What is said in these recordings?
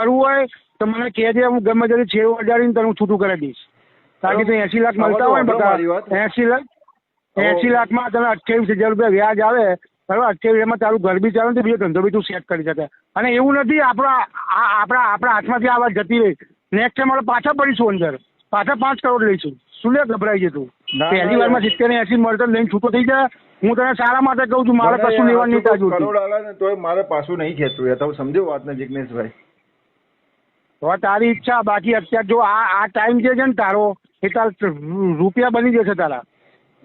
કરવું હોય તો મને કહેજે, હું ગમે તે છેડો અડાડીને તને હું છૂટું કરી દઈશ. કારણ કે 80 લાખ મળતા હોય ને બધા 80 લાખમાં તને 28,000 રૂપિયા વ્યાજ આવે બરાબર. 28,000 તારું ઘર બી ચાલે ને બીજો ધંધો બી તું સેટ કરી શકે. અને એવું નથી આપણા હાથમાંથી આ વાત જતી રહી. નેક્સ્ટ ટાઈમ આપણે પાછા પડીશું અંદર, પાછા 5 કરોડ લઈશું. શું લે ગભરાઈ જતું? પહેલી વારમાં 70-80 મળતો લઈને છૂટો થઈ જાય. હું તને સારા માટે કહું છું, મારે કશું લેવાનું નહીં તાજુ. કરોડ આલે ને તોય મારે પાછું નહીં ખેંચવું. એ તો સમજો વાતને જિગ્નેશભાઈ. તો તારી ઈચ્છા. બાકી અત્યારે જો આ ટાઈમ જે છે ને તારો એ તાર રૂપિયા બની જશે તારા.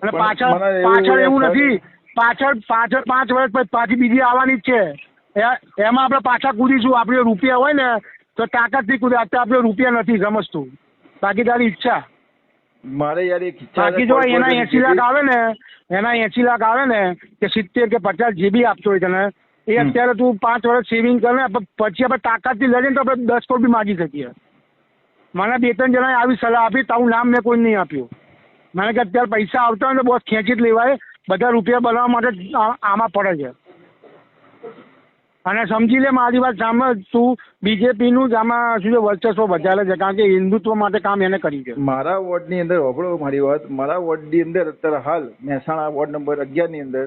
અને પાછળ એવું નથી, પાછળ 5 વર્ષ પછી પાછી બીજી આવવાની જ છે. એમાં આપણે પાછા કૂદીશું. આપણે રૂપિયા હોય ને તો તાકાતથી કૂદે. અત્યારે આપણે રૂપિયા નથી સમજતું. બાકી તારી ઈચ્છા. મારે યાર એક ઈચ્છા. બાકી જો એના 80 લાખ આવે ને, એના 80 લાખ આવે ને કે 70 કે 50 જે બી આપતો હોય તને, એ અત્યારે તું 5 વર્ષ સેવિંગ કર ને, પછી આપણે તાકાતથી લડીએ તો આપણે 10 કરોડ બી માગી શકીએ. મને 2-3 જણાએ આવી સલાહ આપી, તારું નામ મેં કોઈ નહીં આપ્યું. મને કે અત્યારે પૈસા આવતા હોય તો બસ ખેંચી જ લેવાય. બધા રૂપિયા બનાવવા માટે આમાં પડે છે. અને સમજી લે મારી વાત સાંભળ, તું બીજેપીનું જ આમાં શું છે વર્ચસ્વ વધારે છે. કારણ કે હિન્દુત્વ માટે કામ એને કર્યું છે. મારા વોર્ડની અંદર હોભળો મારી વાત. મારા વોર્ડની અંદર અત્યારે હાલ મહેસાણા વોર્ડ નંબર 11 ની અંદર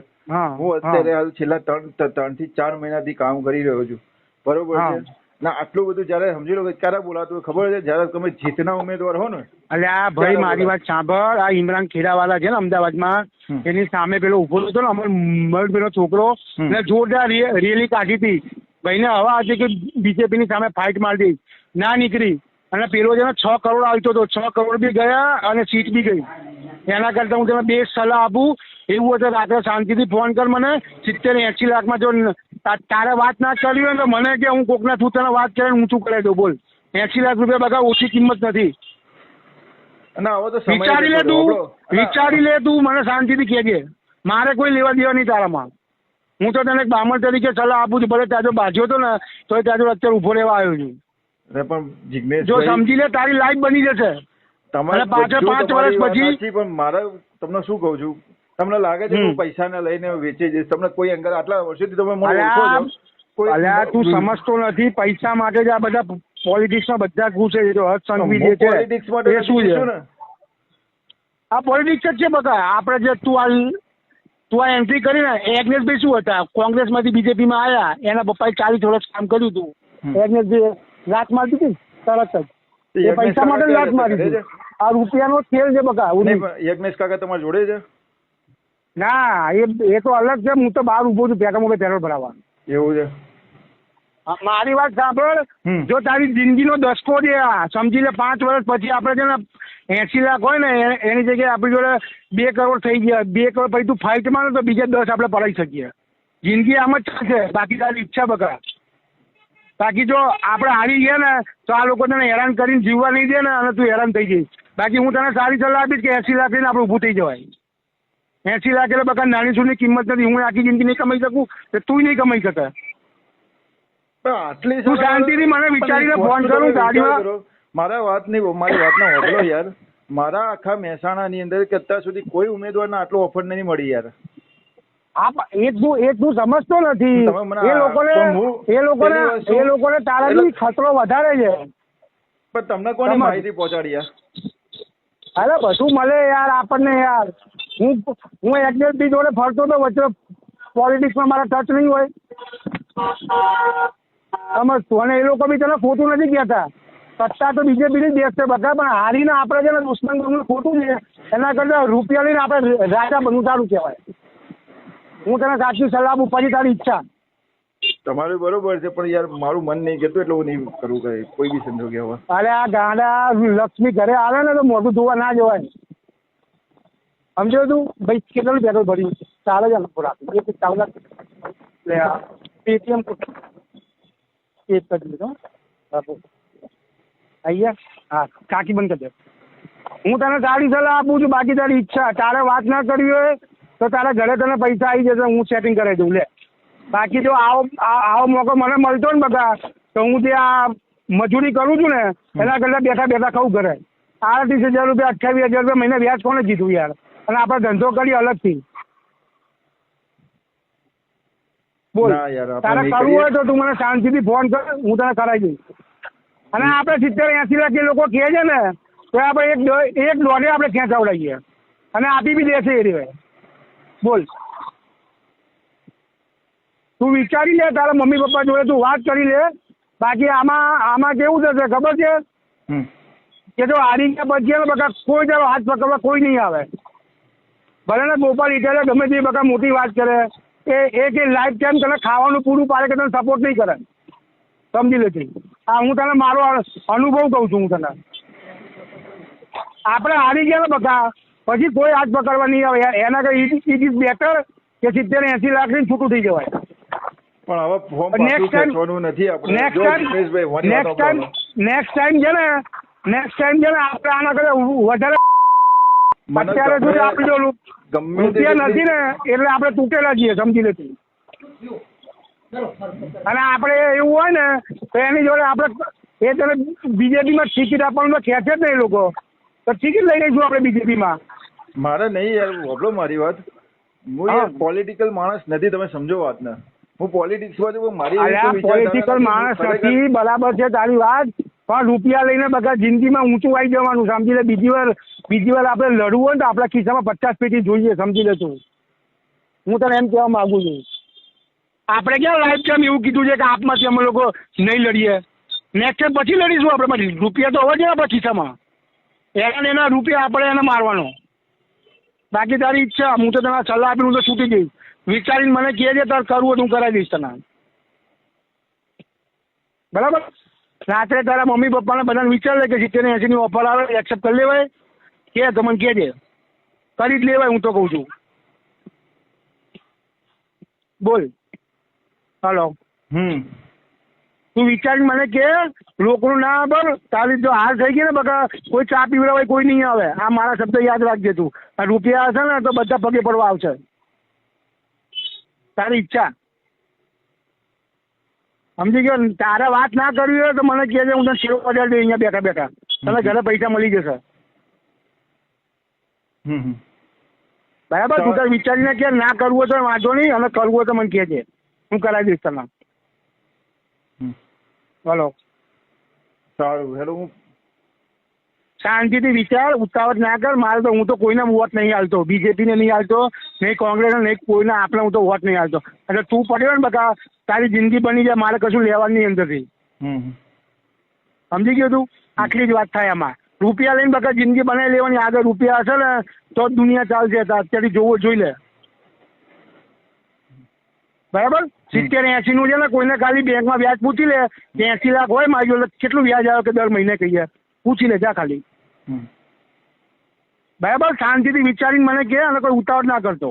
હું અત્યારે હાલ છેલ્લા 3 થી 4 મહિનાથી કામ કરી રહ્યો છું. બરોબર છે ના? આટલું બધું જયારે સમજી લો ક્યારે બોલાતું ખબર છે? જયારે તમે જીતના ઉમેદવાર હો ને. અલ્યા ભાઈ મારી વાત સાંભળ. આ ઇમરાન ખેડાવાલા છે ને અમદાવાદમાં, એની સામે પેલો ઉભો હતો ને અમર પેલો છોકરો, ને જોરદાર રેલી કાઢી હતી. ભાઈને હવા હતી કે બીજેપી ની સામે ફાઇટ મારી દઈ, ના નીકળી. અને પેલો છે ને 6 કરોડ આવતો હતો, 6 કરોડ બી ગયા અને સીટ બી ગઈ. એના કરતા હું તને બે સલાહ આપું, એવું હોય તો રાત્રે શાંતિથી ફોન કર મને. 70-80 લાખમાં જો તારે વાત ના કરવી હોય તો મને કે હું કોકના થ્રુ તને વાત કરીને ઊંચું કરાવી દઉં. બોલ, 80 લાખ રૂપિયા બગા ઓછી કિંમત નથી. વિચારી લે તું, મને શાંતિથી કહેજે. મારે કોઈ લેવા દેવા નહીં તારામાં. હું તો તને એક બ્રાહ્મણ તરીકે સલાહ આપું છું. ભલે તાજો બાજ્યો હતો ને તો તાજો અત્યારે ઉભો રહેવા આવ્યો છું. પણ જો સમજી લે તારી લાઈફ બની જશે. તમારે પાછળ 5 વર્ષ પછી. પણ મારે તમને શું કહું છું, તમને લાગે છે કે પૈસાને લઈને વેચી જઈશ? તમને કોઈ અંગલ આટલા વર્ષોથી તમે મને ઓળખો છો. અલ્યા તું સમજતો નથી. પૈસા માટે જ આ બધા પોલિટિક્સમાં બધા ઘૂસે છે. જો હર્ષ સંઘવી જે છે એ શું છે? આ પોલિટિક્સ જ છે બધા. આપણે જે તું આ એન્ટ્રી કરી ને, એગ્નેશભાઈ શું હતા? કોંગ્રેસમાંથી બીજેપીમાં આવ્યા. એના પપ્પાએ 40 વર્ષ કામ કર્યું હતું. એગ્નેશભાઈ લાત મારતી હતી તરત જ. એ પૈસા માટે લાત મારી હતી. આ રૂપિયાનો ખેલ છે બકા. યજ્ઞેશ કાકા તમારા જોડે છે? ના, એ તો અલગ છે. હું તો બહાર ઉભો છું પેટ્રોલ ભરાવા. એવું છે? મારી વાત સાંભળ. જો તારી જિંદગીનો દસકો છે સમજી લે. 5 વર્ષ પછી આપણે છે ને 80 લાખ હોય ને એની જગ્યાએ આપણી જોડે 2 કરોડ થઈ ગયા. 2 કરોડ પછી તું ફાઇટમાં ને તો બીજા 10 આપણે પડાવી શકીએ. જિંદગી આમ જ ચાલશે. બાકી તારી ઈચ્છા બકા. બાકી જો આપણે હારી ગયા ને તો આ લોકો તને હેરાન કરીને જીવવા નહીં દે ને, અને તું હેરાન થઈ જઈશ. બાકી હું તને સારી સલાહ આપીશ કે 80 લાખ લઈને આપણે ઊભું થઈ જવાય. 80 લાખ એટલે બકા નાની છોડની કિંમત નથી. હું આખી જિંદગી નહીં કમાઈ શકું તો તું નહીં કમાઈ શકે. તું શાંતિથી મને વિચારીને ફોન કરું ગાડીમાં. મારા વાત નહીં, મારી વાતનો હોબળો યાર. મારા આખા મહેસાણાની અંદર કે અત્યાર સુધી કોઈ ઉમેદવારને આટલો ઓફર નહીં મળી યાર. એ તું સમજતો નથી. એ લોકોને તારાથી ખતરો વધારે છે. પણ તમને કોને માહિતી પહોંચાડી યાર? અરે બધું મળે યાર આપણને યાર. હું એગ્નેશભાઈ જોડે ફરતો તો વચ્ચે. પોલિટિક્સમાં મારા ટચ નહીં હોય સમજતું. અને એ લોકો બી તને ખોટું નથી કહેતા. સત્તા તો બીજેપીની દેશ છે બધા, પણ હારીને આપણે છે ને દુશ્મન બનવું ખોટું છે. એના કરતા રૂપિયા લઈને આપણે રાજા બનવું સારું કહેવાય. હું તને સાચી સલાહ આપું, પછી તારી ઈચ્છા. તમારું બરોબર છે, પણ યાર મારું મન નહીં કહેતું એટલે હું નહીં કરું કઈ કોઈ બી સંજોગે હવે. અરે આ ગાંડા લક્ષ્મી ઘરે આવે ને તો મોઢું ધોવા ના જવાય. સમજો તું ભાઈ કેટલું પેટ્રોલ ભર્યું? 4000 રાખું. 4 લાખ પેટીએમ એક કરી લીધો બાપુ. અહીંયા હા કાકી બંધ કરી દે. હું તને સારી સલાહ આપું છું. બાકી તારી ઈચ્છા. તારે વાત ના કરવી હોય તો તારા ઘરે તને પૈસા આવી જશે. હું સેટિંગ કરાવી દઉં લે. બાકી જો આવો મોકો મને મળતો ને બધા તો હું જે આ મજૂરી કરું છું ને એના કરતાં બેઠા ખાઉં ઘરે. 38,000 રૂપિયા 28,000 રૂપિયા મહિને વ્યાજ કોને કીધું યાર? અને આપણે ધંધો કરીએ અલગથી. બોલ તારે કરવું હોય તો તું મને શાંતિથી ફોન કર, હું તને કરાવી દઈશ. અને આપણે 70-80 લાખ જે લોકો કહે છે ને તો આપણે એક દોઢે આપણે ખેંચાવડાવીએ અને આપી બી દેશે એ રે. બોલ, તું વિચારી લે, તારા મમ્મી પપ્પા જોડે તું વાત કરી લે. બાકી આમાં કેવું થશે ખબર છે કે જો હારી ગયા પછી બકા કોઈ તારો હાથ પકડવા કોઈ નહીં આવે. ભલે ને ગોપાલ ઇટાલિયા ગમે તે બકા મોટી વાત કરે એ કે લાઈફ ટાઈમ તને ખાવાનું પૂરું પાડે કે તને સપોર્ટ નહીં કરે. સમજી લેતી. હા, હું તને મારો અનુભવ કહું છું. હું તને આપણે હારી ગયા ને બકા પછી કોઈ હાથ પકડવા નહીં આવે. એના કે ઇટ ઇઝ બેટર કે 70-80 લાખની છૂટું થઈ જવાય. પણ હવે ફોર્મ પાછું ખેંચવાનું નથી આપણે. નેક્સ્ટ ટાઈમ છે ને આપણે આના કરે વધારે અત્યારે સુધી આપણે જો રૂપિયા નથી ને એટલે આપણે તૂટેલા છીએ. સમજી લેતી. અને આપણે એવું હોય ને તો એની જોડે આપણે એ તને બીજેપીમાં ટિકિટ આપવાનું ખેંચે જ ને એ લોકો તો ટિકિટ લઈ લઈશું આપણે બીજેપીમાં. મારે નહીં યાર, બોલો મારી વાત. હું યાર પોલિટિકલ માણસ નથી, તમે સમજો વાત ને. હું પોલિટિક્સમાં છું, મારી પોલિટિકલ માણસ નથી, બરાબર છે તારી વાત. પણ રૂપિયા લઈને બધા જિંદગીમાં ઊંચું આવી જવાનું. સમજી લે. બીજી વાર આપણે લડવું હોય ને તો આપણા ખિસ્સામાં 50 પેટી જોઈએ. સમજી લે તું. હું તને એમ કહેવા માંગુ છું. આપણે ક્યાં લાઈફ ટાઈમ એવું કીધું છે કે આપમાંથી અમે લોકો નહીં લડીએ. નેક્સ્ટ ટાઈમ પછી લડીશું આપણે. પછી રૂપિયા તો હોવા જોઈએ આપણા ખિસ્સામાં. એના રૂપિયા આપણે એને મારવાનો. બાકી તારી ઈચ્છા. હું તો તને સલાહ આપી, હું તો છૂટી જઈશ. વિચારીને મને કહે છે તારે કરવું હોય તો હું કરાવી દઈશ તને. બરાબર. રાત્રે તારા મમ્મી પપ્પાને બધાને વિચાર લે કે 70-80 ની ઓફર આવે એક્સેપ્ટ કરી લેવાય કે તો મને કહેજે, કરી જ લેવાય. હું તો કહું છું. બોલ. હલો. તું વિચારીને મને કે લોકોનું ના બર તારી જો હાર થઈ ગઈ ને બકા કોઈ ચા પીવડાવાય કોઈ નહીં આવે. આ મારા શબ્દ યાદ રાખજે તું. આ રૂપિયા હશે ને તો બધા પગે પડવા આવશે. તારી ઈચ્છા. સમજી ગયો. તારે વાત ના કરવી હોય તો મને કહેજે, હું તને સેવ પધારી દઈ અહીંયા બેઠા બેઠા. તને ઘરે પૈસા મળી જશે. બરાબર. તું તારે વિચારીને કે ના કરવું હોય તો વાંધો નહીં, અને કરવું હોય તો મને કહેજે, હું કરાવી દઈશ તને. હલો. સારું. હેલો. હું શાંતિથી વિચાર, ઉતાવળ ના કર. મારે તો હું તો કોઈને વોટ નહીં હાલતો. બીજેપીને નહીં હાલતો, નહીં કોંગ્રેસને, નહીં કોઈને. આપણે હું તો વોટ નહીં હાલતો. એટલે તું પડ્યો ને બકા તારી જિંદગી બની જાય. મારે કશું લેવાનું નહીં અંદરથી. સમજી ગયો તું. આટલી જ વાત થાય આમાં. રૂપિયા લઈને બકા જિંદગી બનાવી લેવાની. આગળ રૂપિયા હશે ને તો જ દુનિયા ચાલશે. અત્યારે જોવો જોઈ લે. બરાબર. 70-80 નું છે ને કોઈને ખાલી બેંકમાં વ્યાજ પૂછી લે કે 80 લાખ હોય મારી જોડે કેટલું વ્યાજ આવે કે દર મહિને કહીએ પૂછી લે જા ખાલી. બરાબર. શાંતિથી વિચારીને મને કહે અને કોઈ ઉતાવળ ના કરતો.